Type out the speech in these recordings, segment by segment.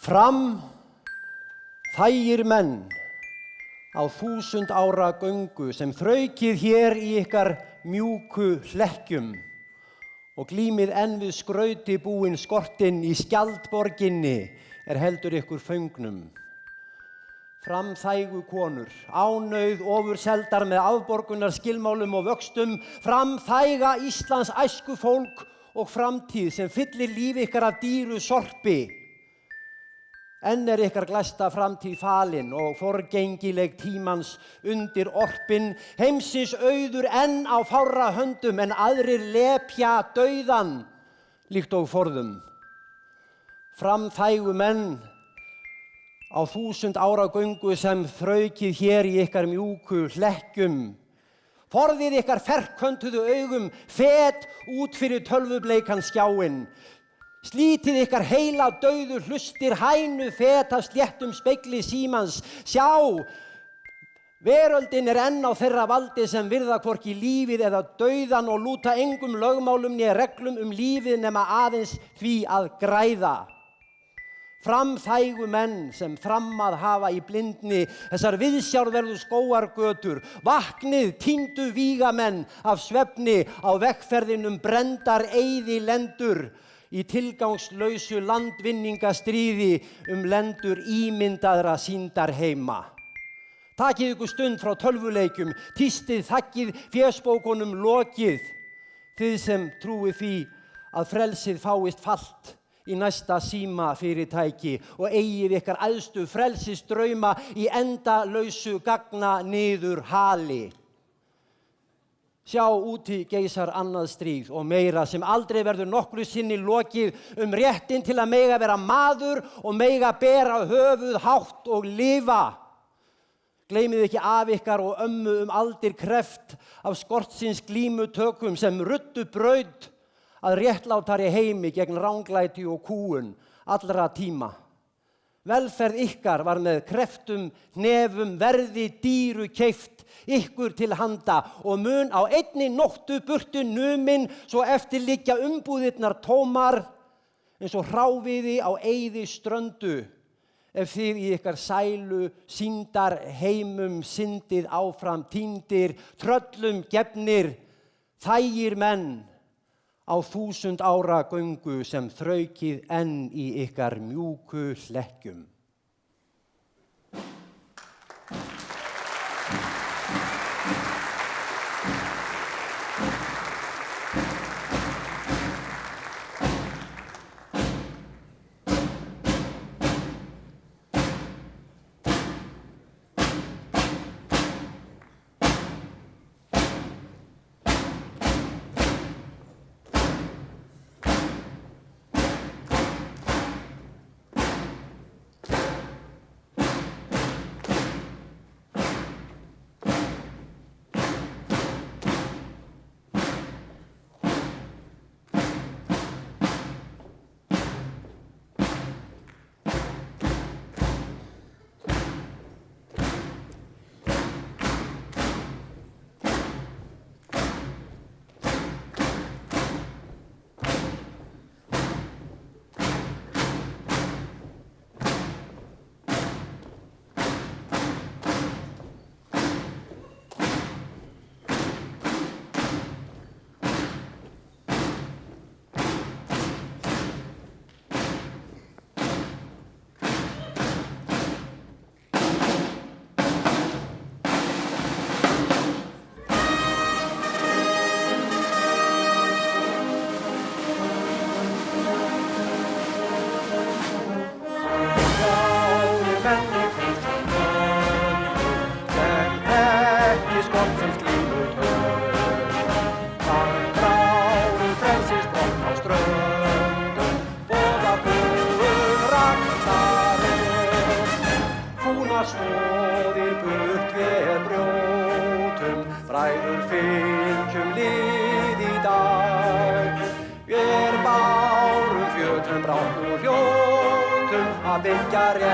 Fram þægir menn á 1000 ára göngu sem þraukið hér í ykkar mjúku hlekkjum og glímið enn við skrauti búinn skortinn í skjaldborginni heldur ykkur föngnum. Fram þægu konur, ánauð ofurseldar með afborgunar skilmálum og vöxtum, fram þæga Íslands æskufólk og framtíð sem fyllir líf ykkar af dýru sorpi. Enn ykkar glæsta framtíð falin og forgengileg tímans undir orpin, heimsins auður enn á fárra höndum en aðrir lepja dauðan líkt og forðum. Fram þægu menn á 1000 ára göngu sem þraukið hér í ykkar mjúku hlekkjum. Forðið ykkar ferköntuðu augum, fet út fyrir tölvubleikan skjáinn. Slítið ykkar heila dauðu hlustir, hænu fet af sléttum spegli símans. Sjá, veröldin enn á þeirra valdi sem virða hvorki lífið eða dauðan og lúta engum lögmálum né reglum lífið nema aðeins því að græða. Fram þægu menn sem þrammað hafa í blindni þessar viðsjárverðu skógargötur, vaknið týndu vígamenn af svefni á vegferðinum brendar eyðilendur í tilgangslausu landvinningastríði lendur ímyndaðra sýndarheima. Takið ykkur stund frá tölvuleikjum, tístið þakkið fésbókunum lokið, þið sem trúið því að frelsið fáist falt í næsta símafyrirtæki og eigið ykkar æðstu frelsisdrauma í endalausu gagna niður hali. Sjá úti geisar annað stríð og meira sem aldrei verður nokkru sinni lokið réttinn til að mega vera maður og mega bera höfuð hátt og lifa. Gleymið ekki af ykkar og ömmu aldir kreft af skortsins glímutökum sem ruddu braut að réttlátari heimi gegn ranglæti og kúgun allra tíma. Velferð ykkar var með kreftum, hnefum, verði dýru keypt ykkur til handa og mun á einni nóttu burtu numin svo eftir liggja umbúðirnar tómar eins og hráviði á eyði ströndu ef þið í ykkar sælu sýndar heimum syndið áfram týndir, tröllum gefnir, þægir menn á 1000 ára göngu sem þraukið enn í ykkar mjúku hlekkjum. International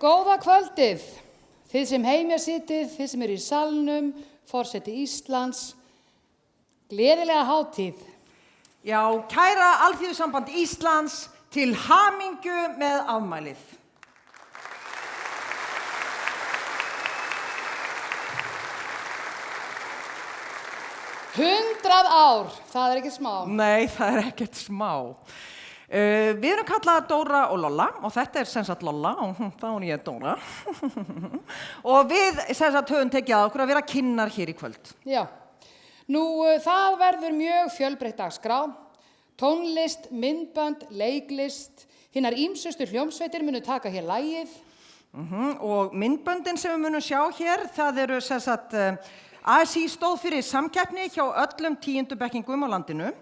Góða kvöldið, þið sem heimja sitið, þið sem í salnum, forseti Íslands, gleðilega hátíð. Já, kæra Alþýðusamband Íslands, til hamingju með afmælið. Hundrað ár, það ekki smá. Nei, það ekkert smá. Við erum kallað Dóra og Lolla og þetta sem sagt Lolla og þá ég Dóra. Og við sem sagt höfum tekið að okkur að vera kynnar hér í kvöld. Já, nú það verður mjög fjölbreytt dagskrá. Tónlist, myndbönd, leiklist, hinnar ýmsustu hljómsveitir munu taka hér lagið. Og myndböndin sem við munum sjá hér, það eru sem sagt ASÍ stóð fyrir samkeppni hjá öllum 10. bekkingum á landinu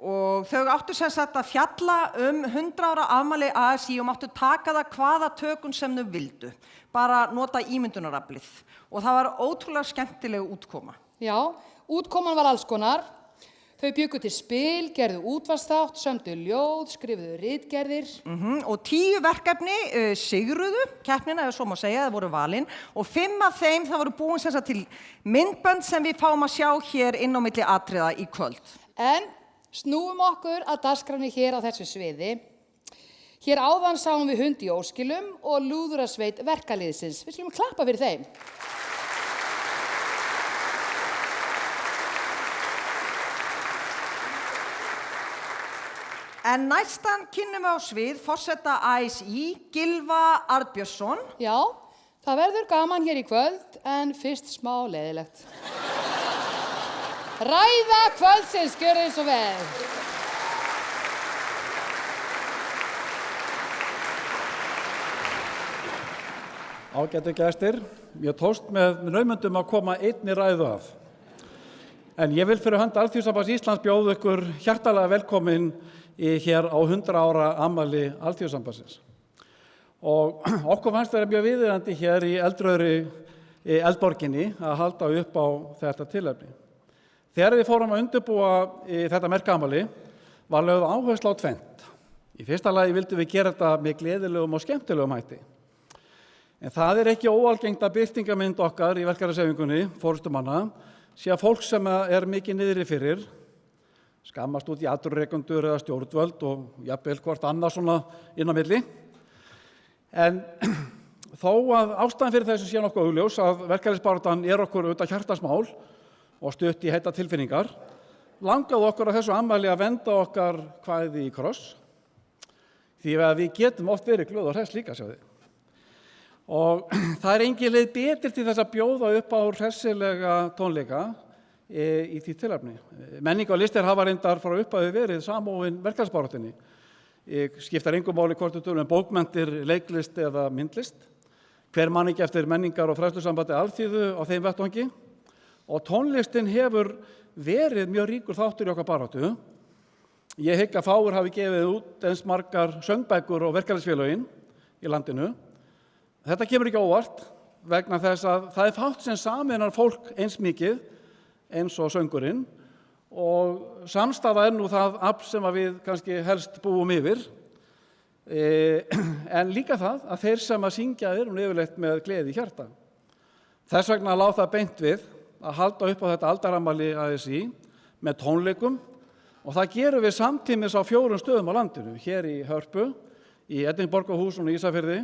og þau áttu sem sagt að fjalla 100 ára afmæli ASÍ og máttu taka það hvaða tökum sem þau vildu, bara nota ímyndunaraflið og það var ótrúlega skemmtileg útkoma. Já, útkoman var alls konar. Þau bjuggu til spil, gerðu útvarpsþátt, sömdu ljóð, skrifuðu ritgerðir. Og 10 verkefni sigruðu keppnina, ef svo má segja, það voru valin og 5 af þeim það voru búin sem sagt til myndbönd sem við fáum að sjá hér inn á milli atriða í kvöld. En snúum okkur að dagskránni hér á þessu sviði. Hér áðan sáum við hund í óskilum og lúðrasveit verkaliðsins. Við skulum klappa fyrir þeim. En næstan kynnum við á svið forseta ASÍ, Gylfa Arnbjörnsson. Já, það verður gaman hér í kvöld, en fyrst smá leiðilegt. Ræða kvöldsins, gjörið svo vel. Ágætu gestir, ég tókst með naumundum að koma einni ræðu að. En ég vil fyrir hönd Alþýðusambands Íslands bjóða ykkur hjartalega velkomin hér á 100 ára afmæli Alþýðusambandsins. Og okkur fannst vera mjög viðeigandi hér í eldröðri Eldborginni að halda upp á þetta tilefni. Þegar við fórum að undirbúa þetta merkaafmæli var lögð áhersla á tvennt. Í fyrsta lagi vildum við gera þetta með gleðilegum og skemmtilegum hætti. En það ekki óalgengt að birtingarmynd okkar í verkalýðshreyfingunni, forystumanna, sé að fólk sem mikið niðri fyrir, skammast út í atvinnurekendur eða stjórnvöld og jafnvel hvort annað svona inn á milli. En þó að ástæðan fyrir þessu sé nokkuð augljós að verkalýðsbaráttan okkur auðvitað hjartarsmál og stutt í heita tilfinningar, langaði okkur að þessu afmæli að venda okkar kvæði í kross, því að við getum oft verið glöð og hress líka, sjáðu. Og það engin leið betur til þess að bjóða upp á hressilega tónleika í því tilefni. Menning og listir hafa reyndar frá upphafi verið samofin verkalýðsbaráttunni. Skiptar engu máli hvort við tölum bókmenntir, leiklist eða myndlist. Hver man ekki eftir menningar- og fræðslusambandi alþýðu á þeim vettvangi. Og tónlistin hefur verið mjög ríkur þáttur í okkar baráttu. Ég hygg að fáir hafi gefið út eins margar söngbækur og verkalýðsfélögin í landinu. Þetta kemur ekki óvart vegna þess að það fátt sem sameinar fólk eins mikið eins og söngurinn og samstaða nú það afl sem að við kannski helst búum yfir. En líka það að þeir sem að syngja nú yfirleitt með gleði í hjarta. Þess vegna lá það beint við að halda upp á þetta aldarafmæli ASÍ með tónleikum og það gerum við samtímis á 4 stöðum á landinu, hér í Hörpu, í Edinborgarhúsinu í Ísafirði,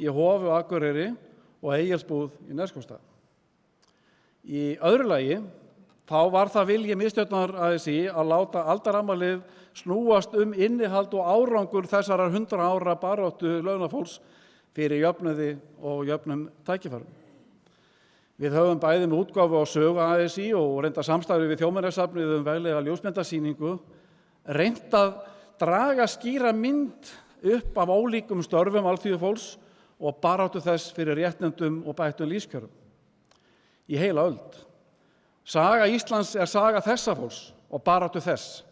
í Hofi og Akureyri og Egilsbúð í Neskaupstað. Í öðru lagi þá var það vilji miðstjórnar ASÍ að láta aldarafmælið snúast innihald og árangur þessarar 100 ára baráttu launafólks fyrir jöfnuði og jöfnum tækifærum. Við höfum bæði með útgáfu á sögu ASÍ og reynda samstarfi við Þjóðminjasafnið veglega ljósmyndasýningu, reynt að draga skýra mynd upp af ólíkum störfum alþýðufólks og baráttu þess fyrir réttindum og bættum lífskjörum. Í heila öld. Saga Íslands saga þessa fólks og baráttu þess.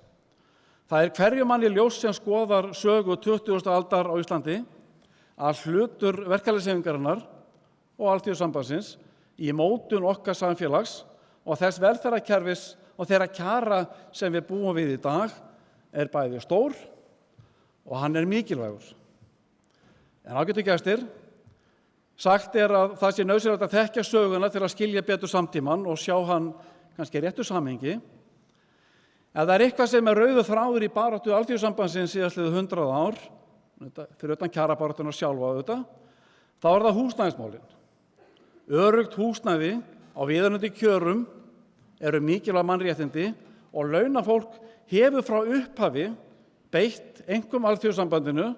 Það hverjum manni ljós sem skoðar sögu 20. aldar á Íslandi að hlutur verkalýðshreyfingarinnar og Alþýðusambandsins í mótun okkar samfélags og þess velferðarkerfis og þeirra kjara sem við búum við í dag bæði stór og hann mikilvægur. En ágætu gestir, sagt að það sé nauðsynlegt að þekkja söguna til að skilja betur samtímann og sjá hann kannski í réttu samhengi. Ef það eitthvað sem rauður þráður í baráttu Alþýðusambandsins síðastliðið 100 ár, fyrir utan kjarabaráttuna sjálfa auðvitað, þá það húsnæðismálin. Öruggt húsnæði á viðunandi kjörum eru mikilvæg mannréttindi og launafólk hefur frá upphafi beitt einkum Alþýðusambandinu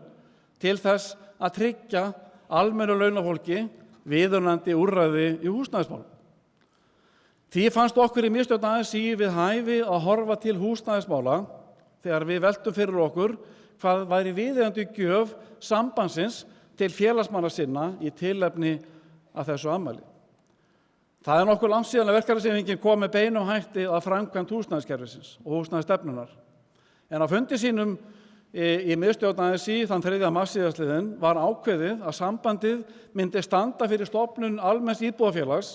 til þess að tryggja almennu launafólki viðunandi úrræði í húsnæðismálum. Því fannst okkur í miðstjórn ASÍ við hæfi að horfa til húsnæðismála þegar við veltum fyrir okkur hvað væri viðeigandi gjöf sambandsins til félagsmanna sinna í tilefni af þessu afmæli. Það nokkuð langt síðan að verkalýðshreyfingin kom með beinum hætti að framkvæmd húsnæðiskerfisins og húsnæðisstefnunar. En á fundi sínum í miðstjórn ASÍ þann 3. mars síðastliðinn var ákveðið að sambandið myndi standa fyrir stofnun almenns íbúðafélags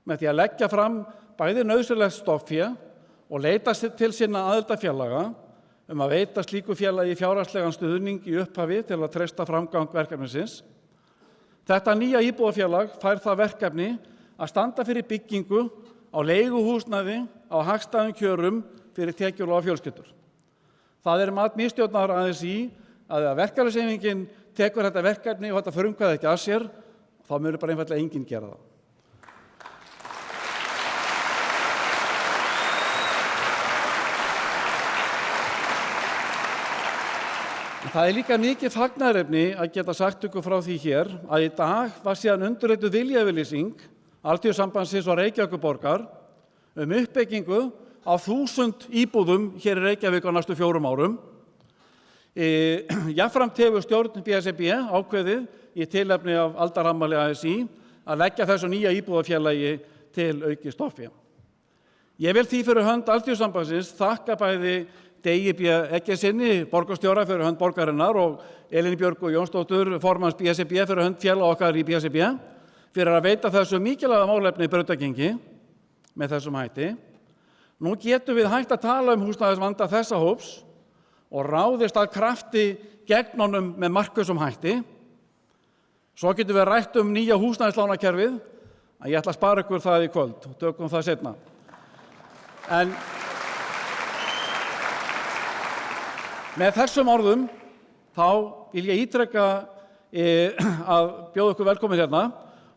með því að leggja fram bæði nauðsynlegt stofnfé og leita til sinna aðildarfélaga að veita slíku félagi fjárhagslegan stuðning í upphafi til að treysta framgang verkefnisins. Þetta nýja íbúðafélag fær það verkefni að standa fyrir byggingu á leiguhúsnæði á hagstæðum kjörum fyrir tekjulágar fjölskyldur. Það mat miðstjórnar ASÍ að ef verkalýðshreyfingin tekur þetta verkefni og þetta frumkvæði ekki að sér, þá muni bara einfaldlega enginn gera það. Það líka mikið fagnaðarefni að geta sagt ykkur frá því hér að í dag var síðan undirrituð viljayfirlýsing Alþýðusambandsins og Reykjavíkurborgar uppbyggingu á 1000 íbúðum hér í Reykjavík á næstu 4 árum. Jafnframt hefur stjórn BSRB ákveðið í tilefni af aldarafmæli ASÍ að leggja þessu nýja íbúðafélagi til aukið stofnfé. Ég vil því fyrir hönd Alþýðusambandsins þakka bæði Degi B. Eggertssyni, borgarstjóra fyrir hönd borgarinnar og Elínu Björgu Jónsdóttur, formanns BSRB fyrir hönd félaga okkar í BSRB, fyrir að veita þessu mikilvæga málefni brautargengi með þessum hætti. Nú getum við hægt að tala húsnæðisvanda þessa hóps og ráðist að krafti gegn honum með markvissum hætti. Svo getum við rætt nýja húsnæðislánakerfið, en ég ætla að spara ykkur það í kvöld og tökum það seinna. En með þessum orðum þá vil ég ítreka að bjóða ykkur velkomin hérna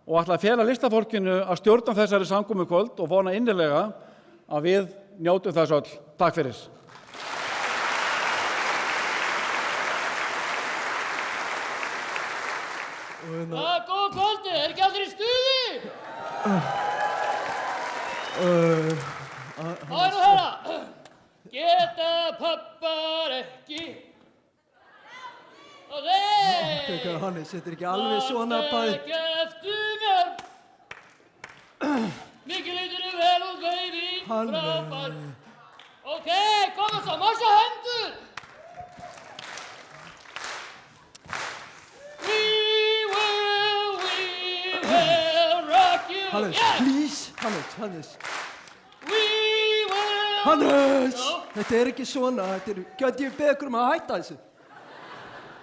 og ætla að fela listafólkinu að stjórna þessari samkomu í kvöld og vona innilega að við njótum þess öll. Takk fyrir. Góða kvöldi, ekki allir í stuði? Það nú hérna. Geta pappar ekki. Og þeir. Hannes, þetta ekki alveg svona bæði. Ekki eftir mér. Mikið leitur vel og gauði frábær. Ok, koma svo, marsa hendur. We will rock you. Hannes, yeah. please, Hannes. We will. Hannes, þetta ekki svona, gæti ég beða ykkur að hætta þessu.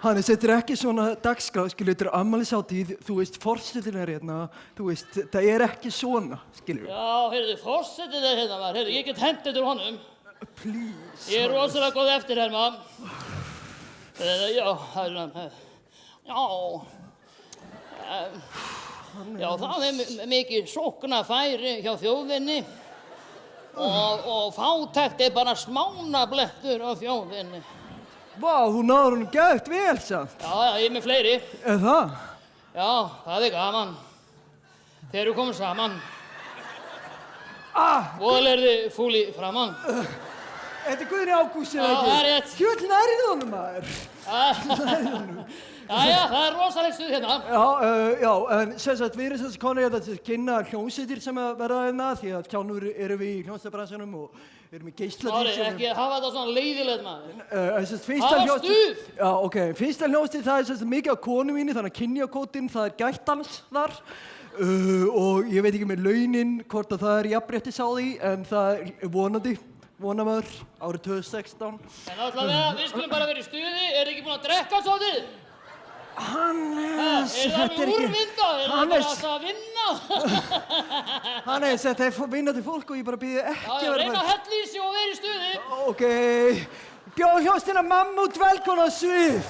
Hannes, þetta ekki svona dagskrá, skilur, þetta afmælishátíð, þú veist, forsetinn hérna, þú veist, það ekki svona, skilur. Já, heyrðu, forsetinn hérna var, heyrðu, ég get hendt þetta úr honum. Please. Ég rosalega góð eftirherma. Já, já, það mikið sóknarfæri hjá þjóðinni og fátækt bara smánablettur á þjóðinni. Vá, þú náður hún gægt vel, samt. Já, ég með fleiri. Það? Já, það gaman. Þeir eru komin saman. Voðal þið fúli framan. Þetta Guðni Ágúst, Já, það rétt. Kjöld nærið honum, maður. Jæja, það rosaleg stuð hérna. Já, en sem sagt, við erum konur hérna til að kynna hljómsveitir sem verða hérna, því að kjánur erum við í hljómsveitarbransanum og erum í geisladíl. Smári, ekki hafa þetta svona leiðilegt, maður. Það var stuð! Já, ok, fyrsta hljómsveit, það sem mikið á konu mínu, þannig að kynjakótinn, það gættans þar. Og ég veit ekki með launin, hvort að það jafnréttis á því, en það vonandi. Vonamaður, árið 2016. En allavega, við skulum bara vera í stuði, ekki búin að drekka svolítið? Hannes, Er það alveg úrvindaður? Er það bara alltaf að vinna? Hannes, þetta er vinnandi fólk og ég bara býði ekki Já, reyna að hella í sig og vera í stuði. Ok, bjóð hljómsveitina Mammút velkomin á svið.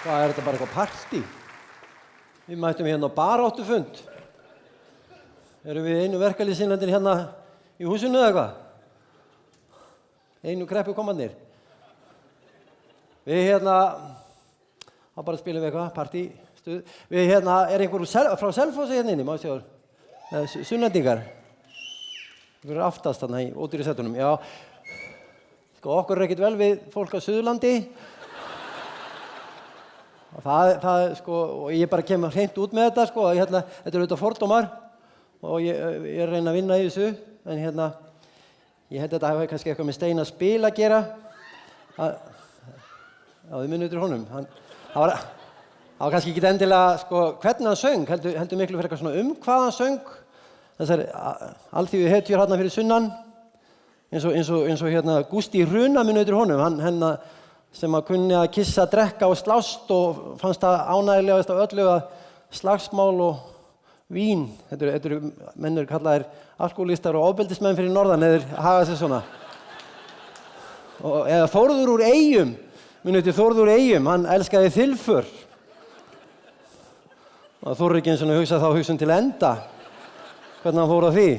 Hvað þetta bara eitthvað partí? Við mættum hérna á baráttufund. Erum við einu verkalýðsinnendir hérna í húsinu eða eitthvað? Einu kreppu komandir. Við þá bara spilum við eitthvað, partístuð. Við einhver frá Selfossi hérna inni, má ég sjá, sunnlendingar. Einhver aftast þarna í ódýrisettunum, já. Sko, okkur er ekkert vel við fólk á Suðurlandi. Það sko, og ég bara kem hreint út með þetta, sko, þetta er auðvitað fordómar og ég reyna að vinna í þessu, en ég held að þetta hafi kannski eitthvað með Steina Spil að gera. Já, þið munið út úr honum. Það var kannski ekki endilega, sko, hvernig hann söng, heldur miklu fyrir eitthvað svona hvað hann söng. Þessar alþýðu hetjur hérna fyrir sunnan, eins og Gústi Hruna munið út úr honum, hann sem að kunni að kissa, drekka og slást og fannst það ánægilegast af öllu að slagsmál og vín. Þetta eru mennur kallaðir alkohólistar og ofbeldismenn fyrir norðan eða haga sér svona. Eða Þórður úr Eyjum, munið til Þórður úr Eyjum, hann elskaði þilför. Og Þórður ekki eins og hugsa þá hugsun til enda, hvernig hann fór að því.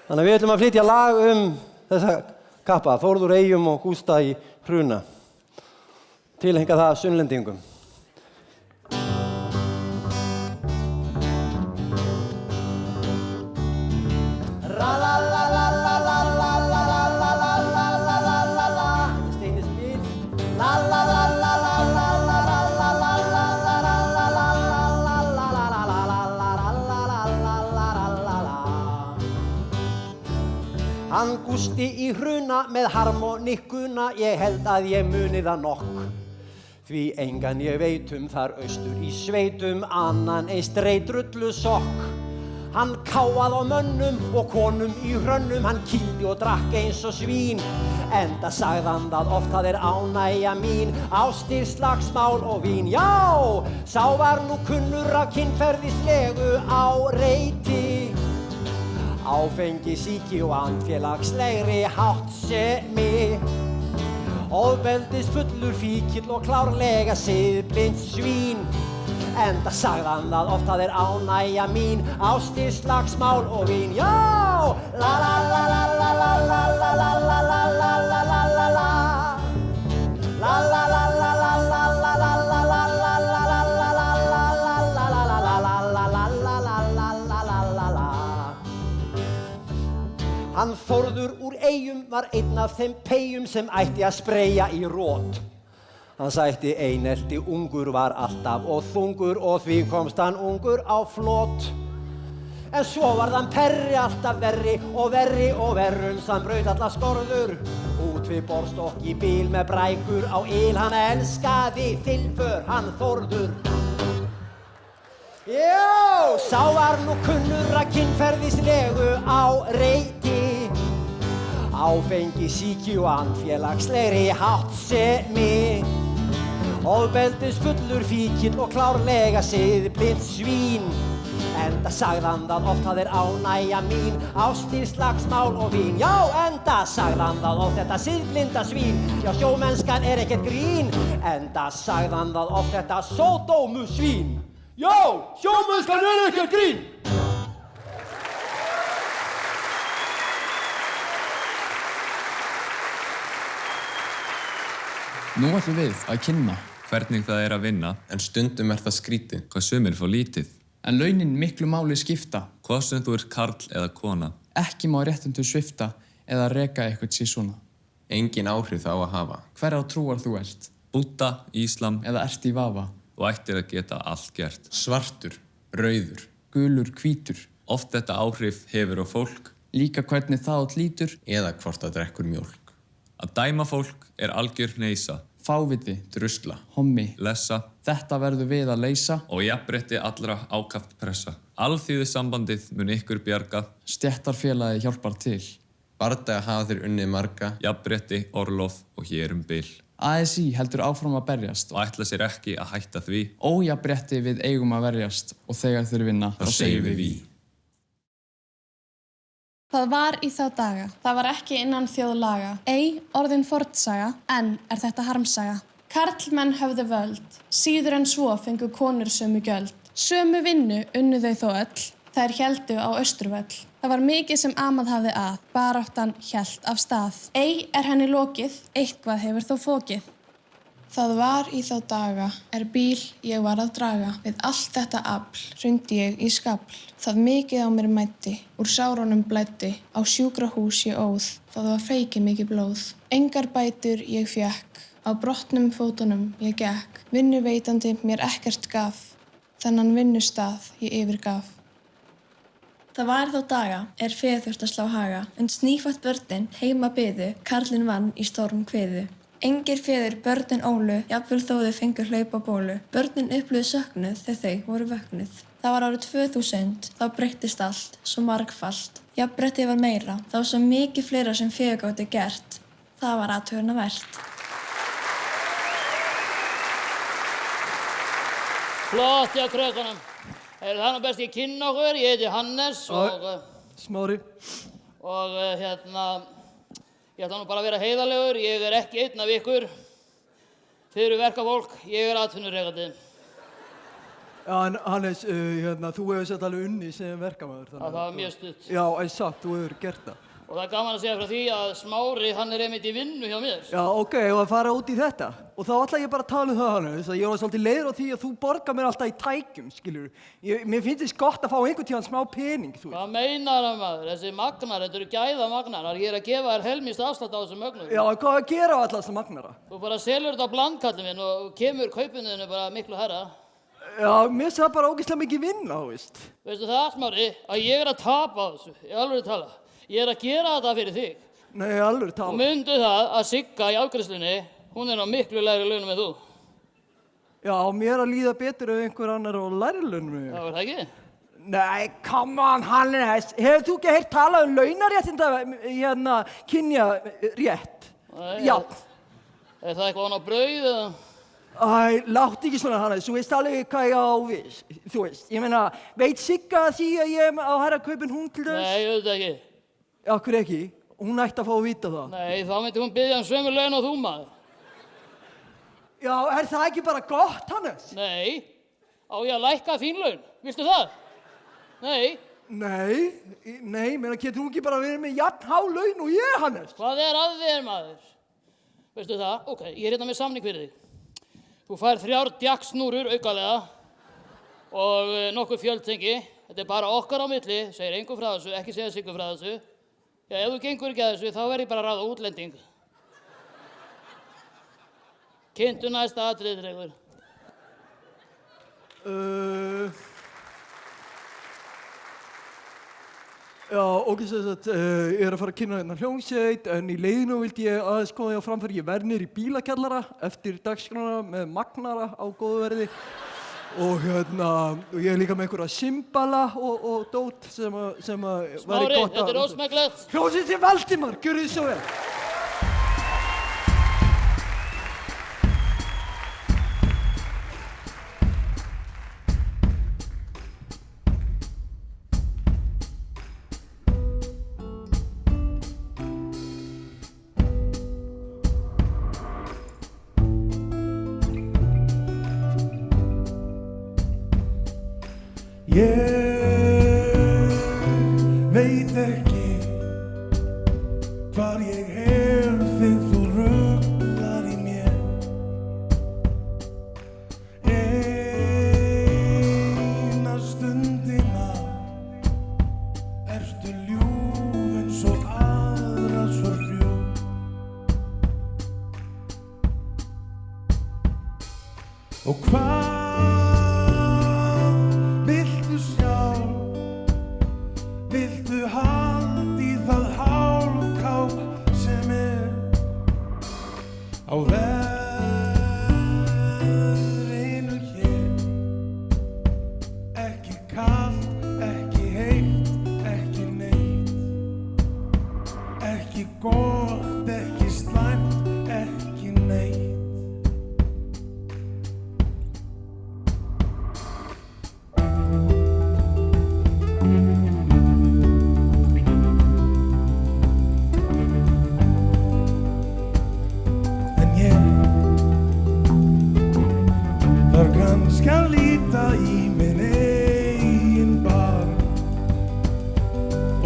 Þannig að við ætlum að flytja lag þessa kappa, Þórður úr Eyjum og Gústa í Hruna. Tilhenga það sunnlendingum. Steini Spil. Hann Gústi í Hruna með harmonikkuna, ég held að ég muni það nokk. Því engan ég veit þar austur í sveitum, annan streit drullu sokk. Hann káað á mönnum og konum í hrönnum, hann kýldi og drakk eins og svín. Enda sagði hann það oft, það ánægja mín, ástir, slagsmál og vín. Já, sá var nú kunnur af kynferðislegu á reiti. Áfengi, sýki og andfélagslegri háttsemi. Ofbeldisfullur fíkill og klárlega siðblind svín. Enda sagði hann það oft, það ánægja mín, ástir, slagsmál og vín. Já! La la la la la la la la la la la la la la la la. La la la la la la la la la la la la la la la la la la. Hann Þórður úr Eyjum var einn af þeim peyjum sem ætti að spreyja í rót. Hann sætti einelti ungur var alltaf og þungur og því komst hann ungur á flot. En svo varð hann perri alltaf verri og verri og verrums hann braut alla skorður. Út við borðstokk í bíl með brækur á il, hann elskaði þilför, hann Þórður. Já, sá var nú kunnur af kynferðislegu á reiti. Áfengi, sýki og andfélagslegri háttsemi. Ofbeldisfullur fíkill og klárlega siðblind svín. Enda sagði hann það oft, það ánægja mín, ástir, slagsmál og vín. Já, enda sagði hann það oft, þetta siðblinda svín. Já, sjómennskan ekkert grín. Enda sagði hann það oft, þetta sódómu svín. Já, sjómennskan ekkert grín. Nú ætlum við að kynna hvernig það að vinna, en stundum það skrítið. Hvað sumir fá lítið. En launin miklu máli skipta. Hvað sem þú karl eða kona. Ekki má réttindum svipta eða reka eitthvað sér svona. Engin áhrif þá að hafa. Hver á trúar þú ert? Búdda, íslam eða ert í vafa. Og ættir að geta allt gert. Svartur, rauður, gulur, hvítur. Oft þetta áhrif hefur á fólk. Líka hvernig það lítur. Eða hvort það drekkur mjólk. Að dæma fólk algjör hneysa. Fáviti, drusla, hommi, lessa. Þetta verður við að leysa. Og jafnrétti allra ákaft pressa. Alþýðusambandið mun ykkur bjarga. Stéttarfélagið hjálpar til. Bardaga hafa þeir unnið marga. Jafnrétti, orlof og hér bil. ASÍ heldur áfram að berjast. Og ætla sér ekki að hætta því. Ójafnrétti við eigum að verjast. Og þegar þeir vinna, þá segjum við ví. Það var í þá daga. Það var ekki innan þjóðlaga. Ei orðin fornsaga, en þetta harmsaga. Karlmenn höfðu völd, síður en svo fengu konur sömu gjöld. Sömu vinnu unnu þau þó öll, þær héldu á Austurvöll. Það var mikið sem amað hafði að, baráttan hélt af stað. Ei henni lokið, eitthvað hefur þó fokið. Það var í þá daga, bíl ég var að draga. Við allt þetta afl, hrundi ég í skafl. Það mikið á mér mæddi, úr sárunum blæddi, á sjúkrahús ég óð. Það var feikið mikið blóð. Engar bætur ég fékk, á brotnum fótunum ég gekk. Vinnuveitandi mér ekkert gaf, þennan vinnustað ég yfirgaf. Það var þá daga, feð þurft að slá haga, en snífatt börnin heima biðu, karlinn vann í stórum kviðu. Engir feður börnin ólu, jafnvel þó þau fengu hlaupa bólu. Börnin upplöðu söknuð þegar þau voru vöknuð. Það var árið 2000, þá breyttist allt, svo margfalt. Jafnréttið var meira, það var svo mikið fleira sem feður gátu gert. Það var athugavert. Flott hjá krökkunum. Það er best ég kynna okkur, ég heiti Hannes og... Smári. Og ég ætla nú bara að vera heiðarlegur, ég er ekki einn af ykkur. Þið eru verkafólk, ég er atvinnurekandi. Já, en Hannes, þú hefur sett alveg unni sem verkamaður. Það var mjög stutt. Já, satt, þú hefur gert það. Og það er gaman að segja frá því að Smári, hann er einmitt í vinnu hjá mér. Já, ok, og að fara út í þetta. Og þá ætla ég bara að tala um það, Hannes, að ég var svolítið leiður á því að þú borgar mér alltaf í tækjum, skilur. Mér finnst þess gott að fá einhvern tíðan smá pening, þú veist. Hvað meinar það, maður? Þessi magnar, þetta eru gæðamagnarar. Ég er að gefa þér helmingst afslátt á þessum mögnum. Já, hvað að gera á alla þessa magnara? Þú bara selur þetta á blandkallinn minn og kemur kaupinu bara miklu herra. Já, mér finnst það bara ógeðslega mikið vinna, þú veist. Veistu það, Smári, að ég er að tapa á þessu, í alvöru tala. Ég er að gera þetta fyrir þig. Nei, alveg tala. Og myndu það að Sigga í afgreiðslunni, hún er á miklu lægri launum en þú. Já, mér að líða betur ef einhver annar á lægri launum. Já, er það ekki? Nei, come on, Hannes. Hefur þú ekki heyrt talað um launaréttinda, kynjarétt? Nei. Já. Er það eitthvað á brauð eða? Æ, láttu ekki svona, Hannes, þú veist alveg hvað ég á við, þú veist. Ég meina, veit Sigga því að ég er á hærra kaupin hún til þess? Nei, auðvitað ekki. Já, hver ekki? Hún ætti að fá að vita það. Nei, þá myndi hún biðja sömu laun og þú, maður. Já, er það ekki bara gott, Hannes? Nei, á ég að lækka þín laun, viltu það? Nei. Nei, meina, getur hún ekki bara verið með jafn há laun og ég, Hannes? Hvað er að þér, maður? Veistu það? Ok, ég er hérna með samning fyrir þig. Þú fær 3 djakksnúrur aukalega og nokkuð fjöldtengi. Þetta er bara okkar á milli, segir engum frá þessu, ekki segja Siggu frá þessu. Já, ef þú gengur ekki að þessu, þá verð ég bara að ráða útlending. Kynntu næsta atriði, Drengur. Já, ok, ég er að fara að kynna hérna hljómsveit, en í leiðinu vildi ég aðeins koma því á framfæri. Ég verð niður í bílakjallara eftir dagskrána með magnara á góðu verði. Og ég er líka með einhverja cymbala og dót sem væri gott að... Smári, þetta er ósmekklegt. Hljómsveit til Valdimar, gjörðu þið svo vel. Ég veit ekki hvar ég hef þig, þú ruglar í mér. Eina stundina ertu ljúf eins og aðra svo hrjúf. Og hvað viltu sjá? Viltu hafa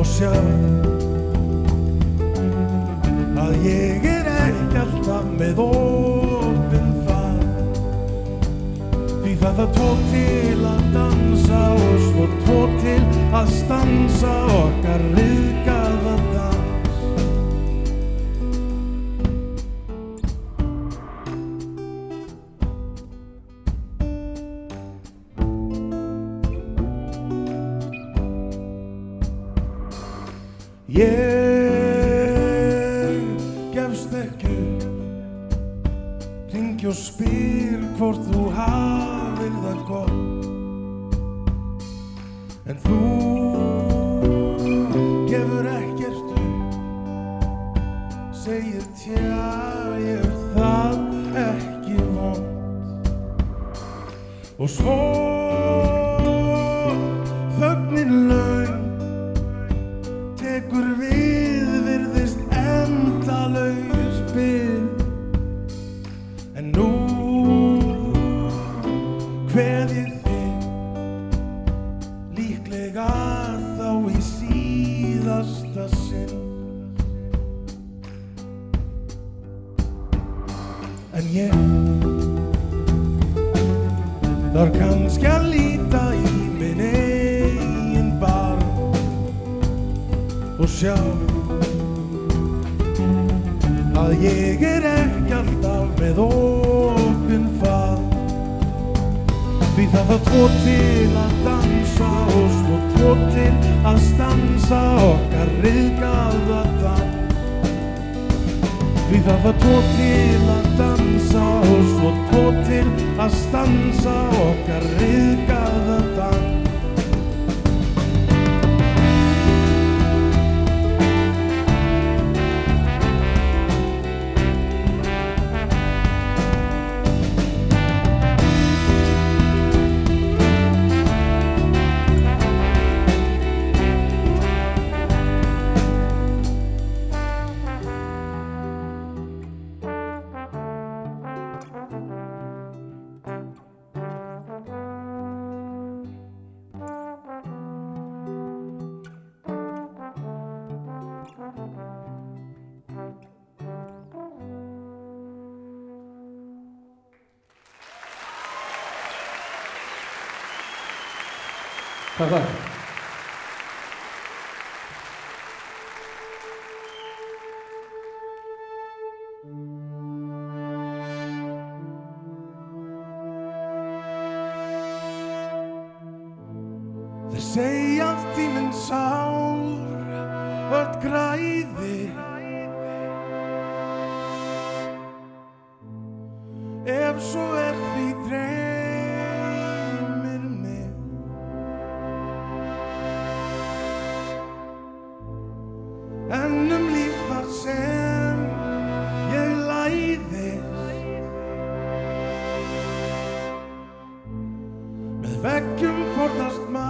og sjá að ég ekki alltaf með opinn faðm. Því það tók til að dansa og svo tók til að stansa okkar ryðgaða dans. Ég gefst ekki upp, hringi og spyr hvort þú hafir það gott. En þú gefur ekkert upp, segir tja, ég það ekki vont. Og svo þögnin löng tekur við, virðist endalaus bið. En nú kveð ég þig, líklega þá í síðasta sinn. En ég þarf kannski að líta í minn eigin barm og sjá að ég ekki alltaf með opinn faðm. Því það tvo til að dansa og svo tvo til að stansa okkar ryðgaða dans. Því það tvo til að dansa og svo tvo til að stansa okkar ryðgaða dans. Takk. Þeir segja að tíminn sár öll græði, ef svo því dreymir mig. En líf þar sem ég læðist, með veggjum forðast menni.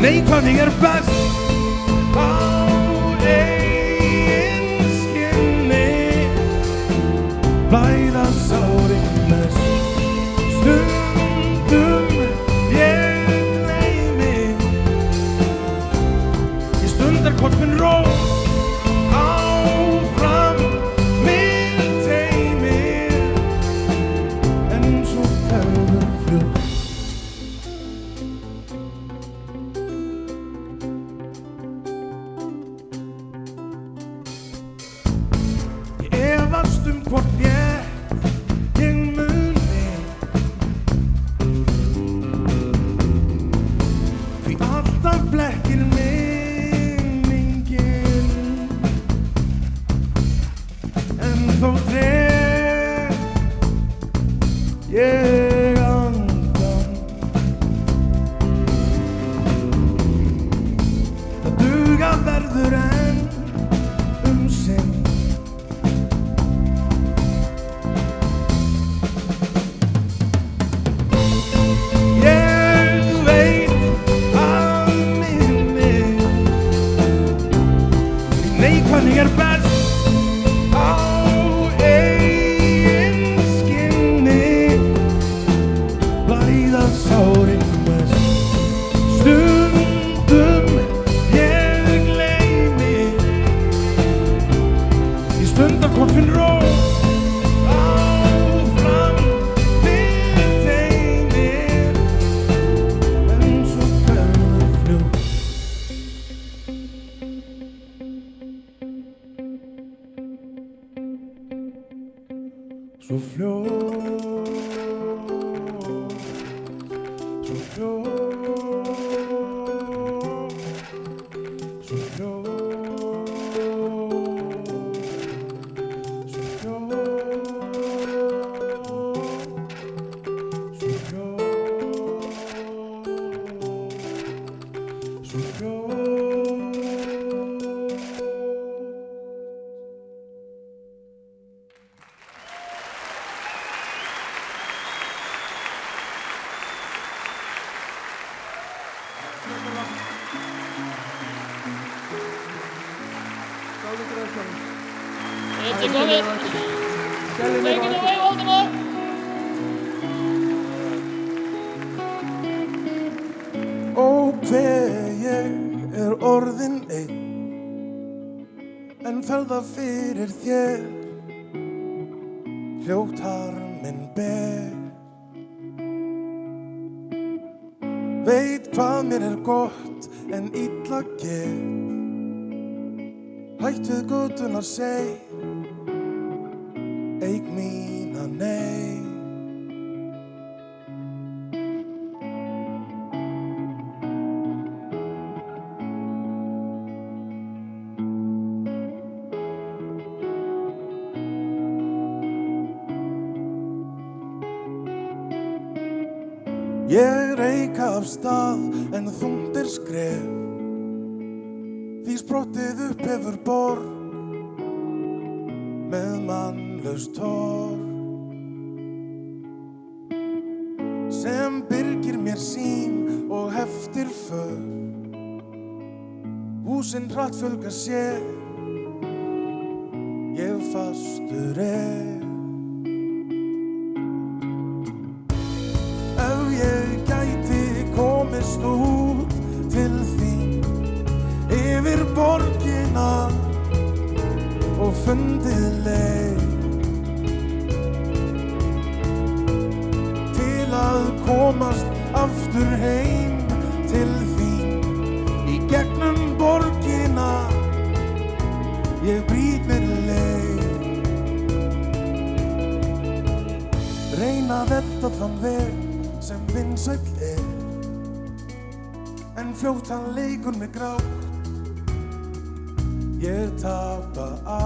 Nei, hvað ég best á eigin skinni, blæða sárin mest. Stundum ég gleymi, í stundar hvort minn ró, áfram minn teymir, en svo hverfur It's komið. Take it away, Valdimar. Ó, hve ég orðinn einn, en ferða fyrir þér, hljótt harminn ber. Veit hvað mér gott en illa get, hætt við götunar seg, eig mína nei. Ég reika af stað en þungt skref, því sprottið upp hefur borg með mannlaust torg, sem byrgir mér sýn og heftir för. Húsin hratt fjölga sér, ég fastur Ef ég gæti komist út til þín yfir borgina og fundið leið til að komast aftur heim til þín í gegnum borgina, ég brýt mér leið. Reyna að elta þann veg sem vinsæll en fljótt hann leikur mig grátt, ég tapa á.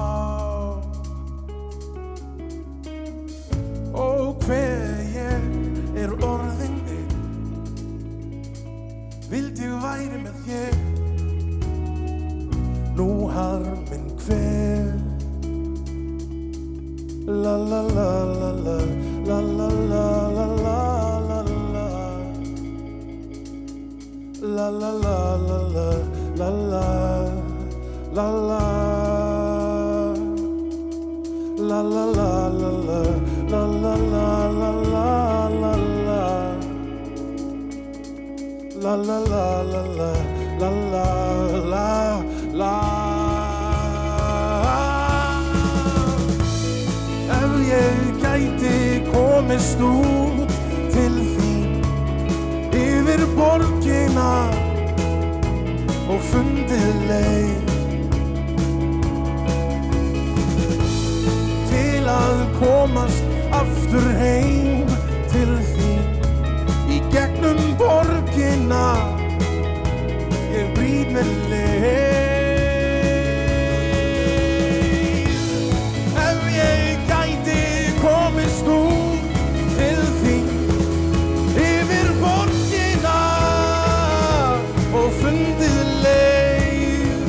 Ó, hve ég orðinn einn, vild ég væri með þér, nú harminn hver. La la la la la la la la la la La la la la la la la la la La la la la la la la la la la La la la la la la la la Ef ég gæti komist út til þín yfir borgina og fundið leið til að komast aftur heim til þín í gegnum borgina, ég brýt mér leið. Ef ég gæti komist út til þín yfir borgina og fundið leið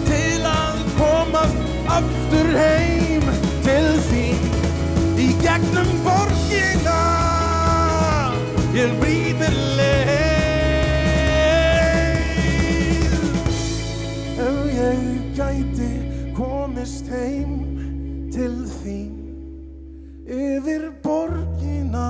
til að komast aftur heim til þín í gegnum borgina, ég brýt mér leið. Ef ég gæti komist heim til þín yfir borgina